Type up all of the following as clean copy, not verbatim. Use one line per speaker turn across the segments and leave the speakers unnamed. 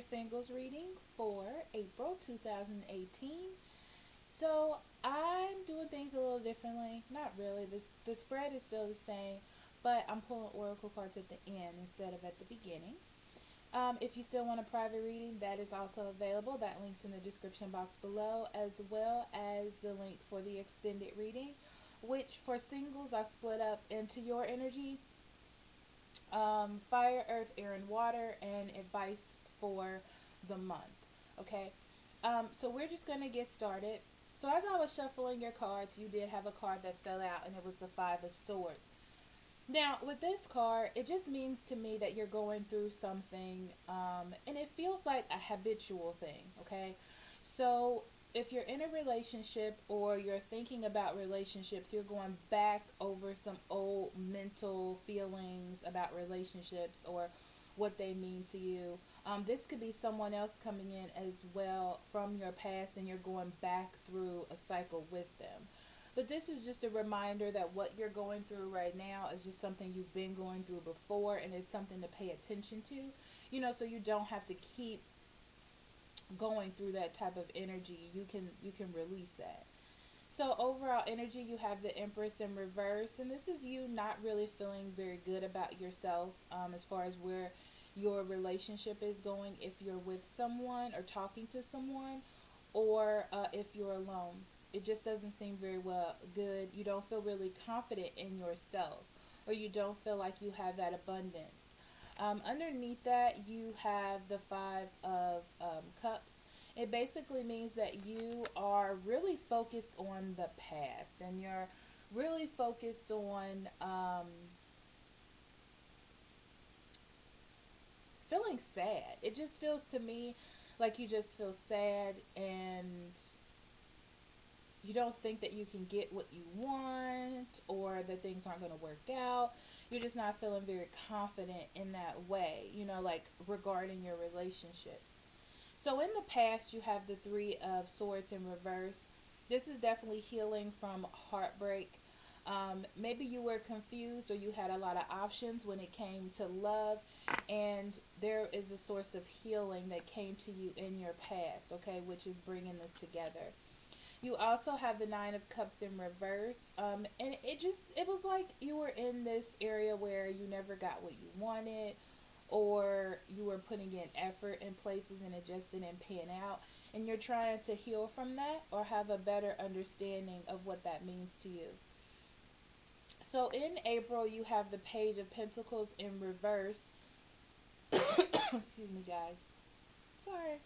singles reading for April 2018. So I'm doing things a little differently. Not really. The spread is still the same, but I'm pulling oracle cards at the end instead of at the beginning. If you still want a private reading, that is also available. That link's in the description box below, as well as the link for the extended reading, which for singles I split up into your energy, fire, earth, air, and water, and advice for the month. Okay, so we're just going to get started. So as I was shuffling your cards, you did have a card that fell out, and it was the Five of Swords. Now, with this card, it just means to me that you're going through something, and it feels like a habitual thing, okay? So, if you're in a relationship or you're thinking about relationships, you're going back over some old mental feelings about relationships or what they mean to you. This could be someone else coming in as well from your past, and you're going back through a cycle with them. But this is just a reminder that what you're going through right now is just something you've been going through before, and it's something to pay attention to, so you don't have to keep going through that type of energy. You can release that. So overall energy, you have the Empress in reverse, and this is you not really feeling very good about yourself, as far as where your relationship is going, if you're with someone or talking to someone, or if you're alone. It just doesn't seem very good. You don't feel really confident in yourself, or you don't feel like you have that abundance. Underneath that, you have the Five of Cups. It basically means that you are really focused on the past, and you're really focused on feeling sad. It just feels to me like you just feel sad, and you don't think that you can get what you want, or that things aren't going to work out. You're just not feeling very confident in that way, like regarding your relationships. So in the past, you have the Three of Swords in reverse. This is definitely healing from heartbreak. Maybe you were confused, or you had a lot of options when it came to love, and there is a source of healing that came to you in your past, okay, which is bringing this together. You also have the Nine of Cups in reverse, and it was like you were in this area where you never got what you wanted, or you were putting in effort in places and it just didn't pan out, and you're trying to heal from that or have a better understanding of what that means to you. So in April, you have the Page of Pentacles in reverse. Excuse me, guys. Sorry.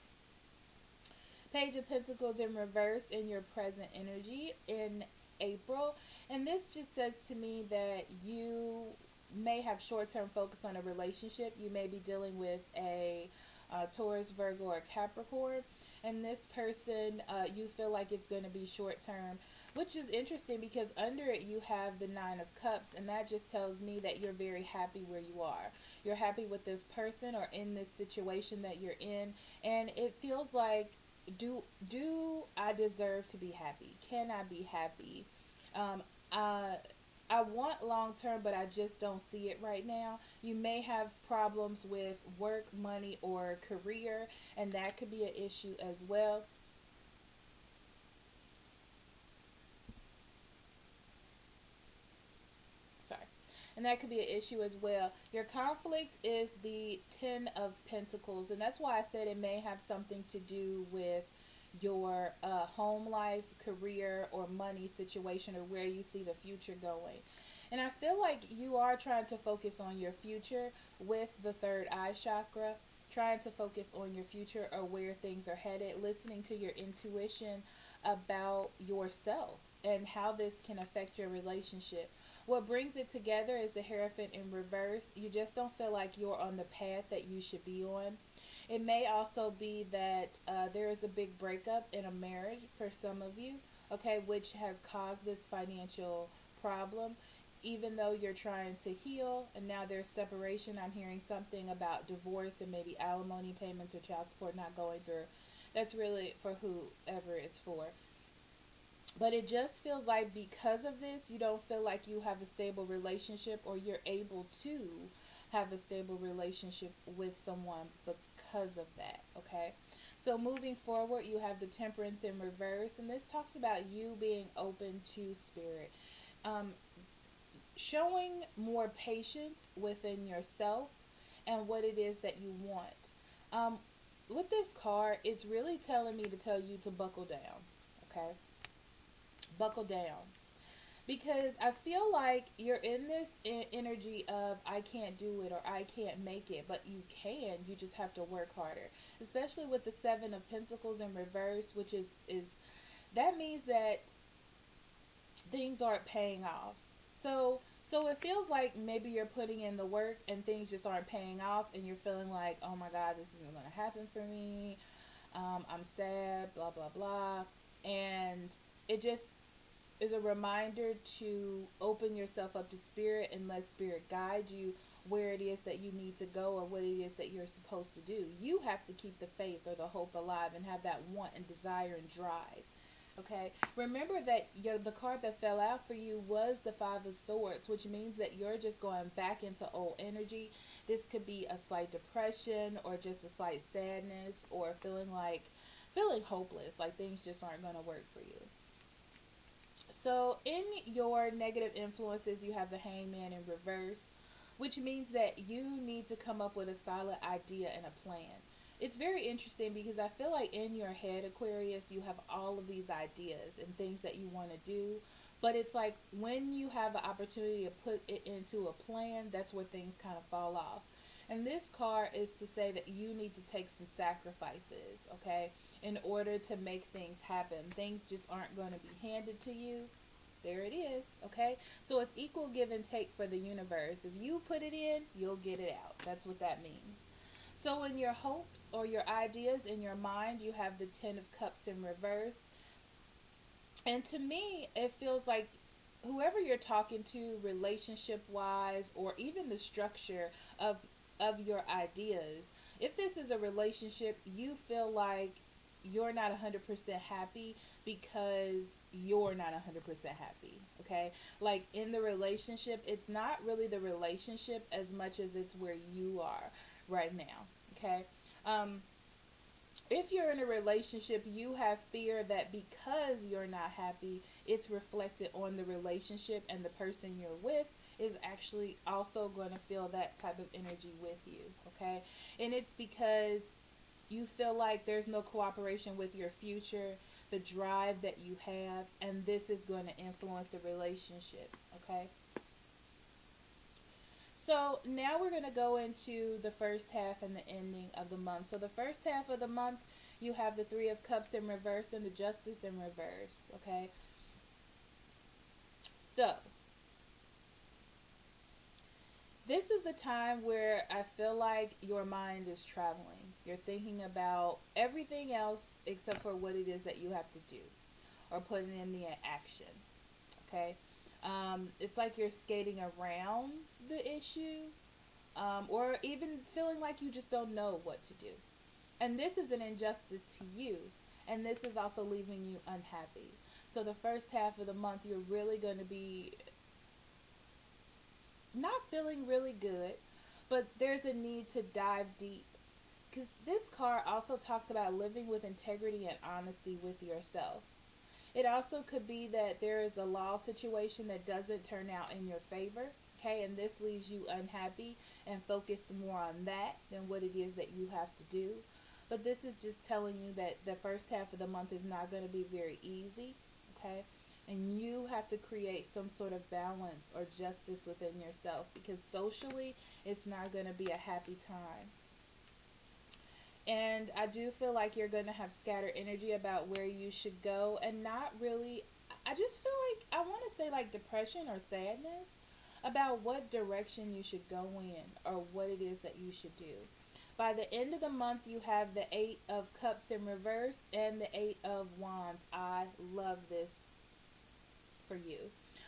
Page of Pentacles in reverse in your present energy in April. And this just says to me that you may have short-term focus on a relationship. You may be dealing with a Taurus, Virgo, or Capricorn. And this person, you feel like it's going to be short-term, which is interesting because under it you have the Nine of Cups, and that just tells me that you're very happy where you are. You're happy with this person or in this situation that you're in, and it feels like, do I deserve to be happy? Can I be happy? Um, I want long term, but I just don't see it right now. You may have problems with work, money, or career, and that could be an issue as well. Sorry. And that could be an issue as well. Your conflict is the Ten of Pentacles, and that's why I said it may have something to do with your home life, career, or money situation, or where you see the future going. And I feel like you are trying to focus on your future with the third eye chakra, trying to focus on your future or where things are headed, listening to your intuition about yourself and how this can affect your relationship. What brings it together is the Hierophant in reverse. You just don't feel like you're on the path that you should be on. It may also be that there is a big breakup in a marriage for some of you, okay, which has caused this financial problem. Even though you're trying to heal and now there's separation, I'm hearing something about divorce and maybe alimony payments or child support not going through. That's really for whoever it's for. But it just feels like because of this, you don't feel like you have a stable relationship, or you're able to have a stable relationship with someone because of that, okay? So moving forward, you have the Temperance in reverse, and this talks about you being open to spirit. Um, Showing more patience within yourself and what it is that you want. Um, with this card, it's really telling me to tell you to buckle down, okay? Buckle down. Because I feel like you're in this energy of I can't do it or I can't make it, but you can. You just have to work harder. Especially with the Seven of Pentacles in reverse, which is that means that things aren't paying off. So it feels like maybe you're putting in the work and things just aren't paying off, and you're feeling like, oh my God, this isn't going to happen for me. I'm sad, blah blah blah, and it just is a reminder to open yourself up to spirit and let spirit guide you where it is that you need to go or what it is that you're supposed to do. You have to keep the faith or the hope alive and have that want and desire and drive. Okay, remember that the card that fell out for you was the Five of Swords, which means that you're just going back into old energy. This could be a slight depression or just a slight sadness or feeling hopeless, like things just aren't going to work for you. So in your negative influences, you have the Hangman in reverse, which means that you need to come up with a solid idea and a plan. It's very interesting because I feel like in your head, Aquarius, you have all of these ideas and things that you want to do. But it's like when you have an opportunity to put it into a plan, that's where things kind of fall off. And this card is to say that you need to take some sacrifices, okay, in order to make things happen. Things just aren't going to be handed to you. There it is, okay? So it's equal give and take for the universe. If you put it in, you'll get it out. That's what that means. So in your hopes or your ideas in your mind, you have the Ten of Cups in reverse. And to me, it feels like whoever you're talking to relationship wise or even the structure of your ideas, if this is a relationship, you feel like you're not 100% happy because you're not 100% happy, okay? Like in the relationship, it's not really the relationship as much as it's where you are right now, okay? If you're in a relationship, you have fear that because you're not happy, it's reflected on the relationship, and the person you're with is actually also going to feel that type of energy with you, okay? And it's because you feel like there's no cooperation with your future, the drive that you have, and this is going to influence the relationship, okay? So now we're going to go into the first half and the ending of the month. So the first half of the month, you have the Three of Cups in reverse and the Justice in reverse, okay? So this is the time where I feel like your mind is traveling. You're thinking about everything else except for what it is that you have to do or putting in the action, okay? It's like you're skating around the issue, or even feeling like you just don't know what to do. And this is an injustice to you, and this is also leaving you unhappy. So the first half of the month, you're really going to be not feeling really good, but there's a need to dive deep. Because this card also talks about living with integrity and honesty with yourself. It also could be that there is a law situation that doesn't turn out in your favor, okay, and this leaves you unhappy and focused more on that than what it is that you have to do. But this is just telling you that the first half of the month is not going to be very easy, okay, and you have to create some sort of balance or justice within yourself because socially it's not going to be a happy time. And I do feel like you're going to have scattered energy about where you should go and not really, I just feel like, I want to say like depression or sadness about what direction you should go in or what it is that you should do. By the end of the month, you have the Eight of Cups in reverse and the Eight of Wands. I love this for you.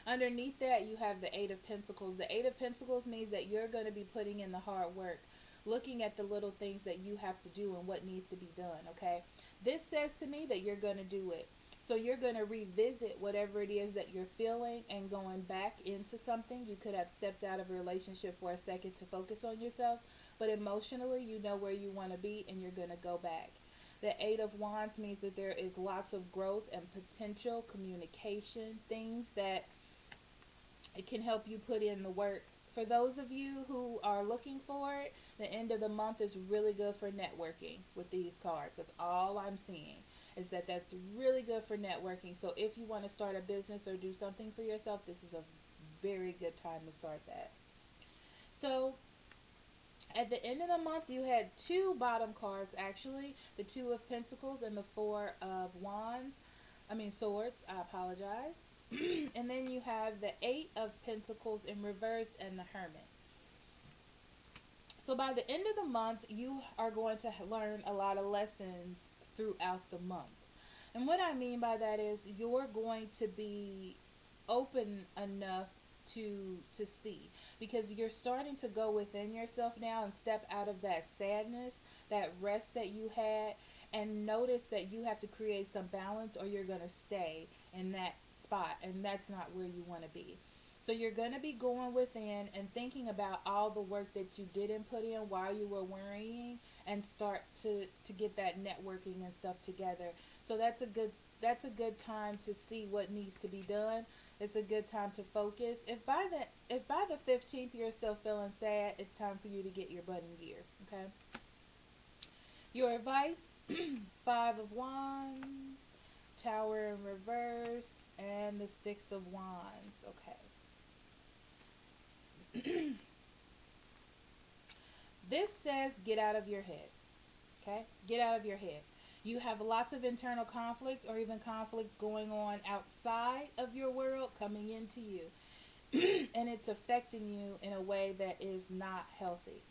Underneath that, you have the Eight of Pentacles. The Eight of Pentacles means that you're going to be putting in the hard work, looking at the little things that you have to do and what needs to be done, okay? This says to me that you're going to do it. So you're going to revisit whatever it is that you're feeling and going back into something. You could have stepped out of a relationship for a second to focus on yourself, but emotionally you know where you want to be and you're going to go back. The Eight of Wands means that there is lots of growth and potential, communication, things that it can help you put in the work. For those of you who are looking for it, the end of the month is really good for networking with these cards. That's all I'm seeing, is that that's really good for networking. So if you want to start a business or do something for yourself, this is a very good time to start that. So at the end of the month, you had two bottom cards, actually. The Two of Pentacles and the Four of Swords. I apologize. And then you have the Eight of Pentacles in reverse and the Hermit. So by the end of the month, you are going to learn a lot of lessons throughout the month. And what I mean by that is you're going to be open enough to see, because you're starting to go within yourself now and step out of that sadness, that rest that you had, and notice that you have to create some balance or you're going to stay in that spot, and that's not where you want to be. So you're going to be going within and thinking about all the work that you didn't put in while you were worrying, and start to get that networking and stuff together. So that's a good time to see what needs to be done. It's a good time to focus. If by the 15th you're still feeling sad, it's time for you to get your butt in gear, okay? Your advice, Five of Wands, Tower in reverse, and the Six of Wands, okay? This says get out of your head, okay? Get out of your head. You have lots of internal conflict or even conflicts going on outside of your world coming into you. And it's affecting you in a way that is not healthy.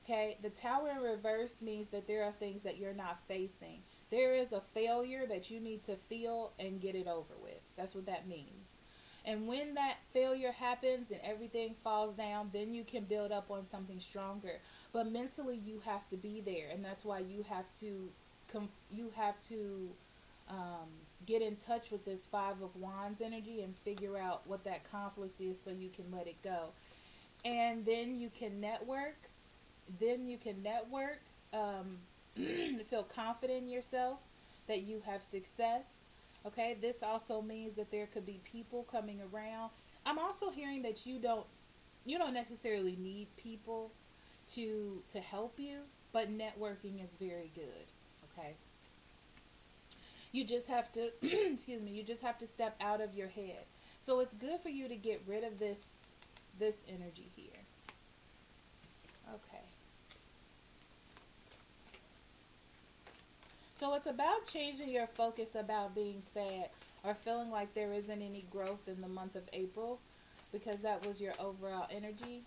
Okay, the Tower in reverse means that there are things that you're not facing. There is a failure that you need to feel and get it over with. That's what that means. And when that failure happens and everything falls down, then you can build up on something stronger. But mentally you have to be there, and that's why you have to get in touch with this Five of Wands energy and figure out what that conflict is so you can let it go. And then you can network. Feel confident in yourself, that you have success. Okay, this also means that there could be people coming around. I'm also hearing that you don't necessarily need people to help you, but networking is very good. Okay, you just have to excuse me, you just have to step out of your head. So it's good for you to get rid of this energy here. Okay, so it's about changing your focus about being sad or feeling like there isn't any growth in the month of April, because that was your overall energy.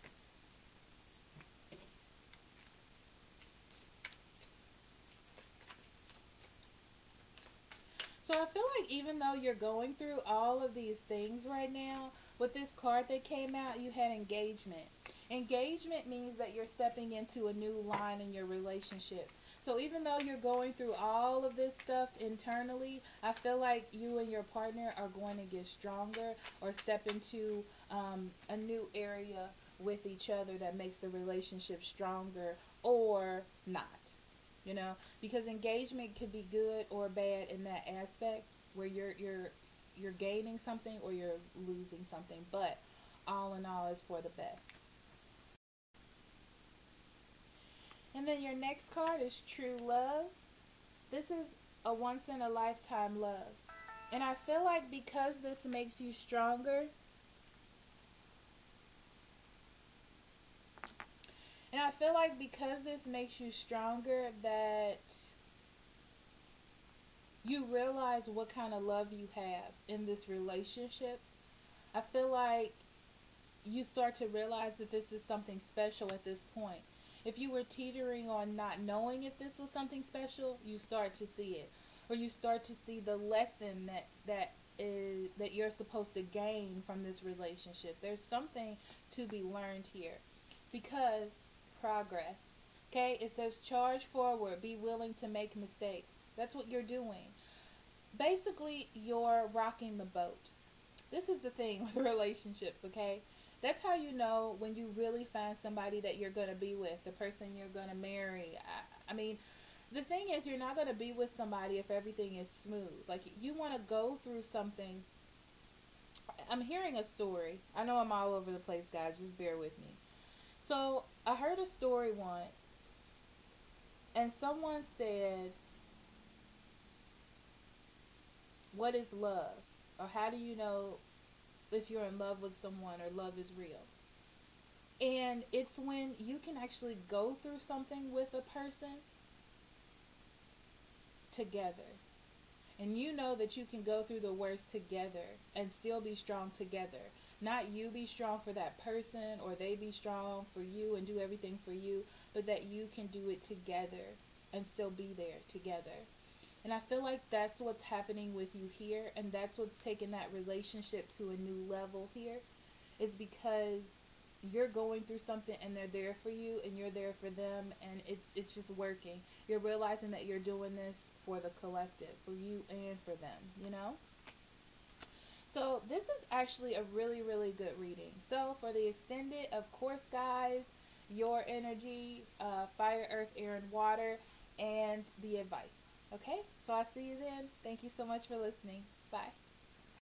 So I feel like even though you're going through all of these things right now, with this card that came out, you had engagement. Engagement means that you're stepping into a new line in your relationship. So even though you're going through all of this stuff internally, I feel like you and your partner are going to get stronger or step into a new area with each other that makes the relationship stronger, or not. You know, because engagement could be good or bad in that aspect, where you're gaining something or you're losing something, but all in all is for the best. And then your next card is True Love. This is a once in a lifetime love. And I feel like because this makes you stronger, that you realize what kind of love you have in this relationship. I feel like you start to realize that this is something special at this point. If you were teetering on not knowing if this was something special, you start to see it. Or you start to see the lesson that you're supposed to gain from this relationship. There's something to be learned here. Because progress. Okay, it says charge forward, be willing to make mistakes. That's what you're doing. basically you're rocking the boat. This is the thing with relationships, okay? That's how you know when you really find somebody that you're going to be with, the person you're going to marry. I mean, the thing is, you're not going to be with somebody if everything is smooth. Like, you want to go through something. I'm hearing a story. I know I'm all over the place, guys. Just bear with me. So, I heard a story once, and someone said, what is love? Or how do you know if you're in love with someone or love is real? And it's when you can actually go through something with a person together. And you know that you can go through the worst together and still be strong together. Not you be strong for that person or they be strong for you and do everything for you, but that you can do it together and still be there together. And I feel like that's what's happening with you here, and that's what's taking that relationship to a new level here, is because you're going through something and they're there for you and you're there for them, and it's just working. You're realizing that you're doing this for the collective, for you and for them, you know? So this is actually a really, really good reading. So for the extended, of course, guys, your energy, fire, earth, air, and water, and the advice. Okay? So I'll see you then. Thank you so much for listening. Bye.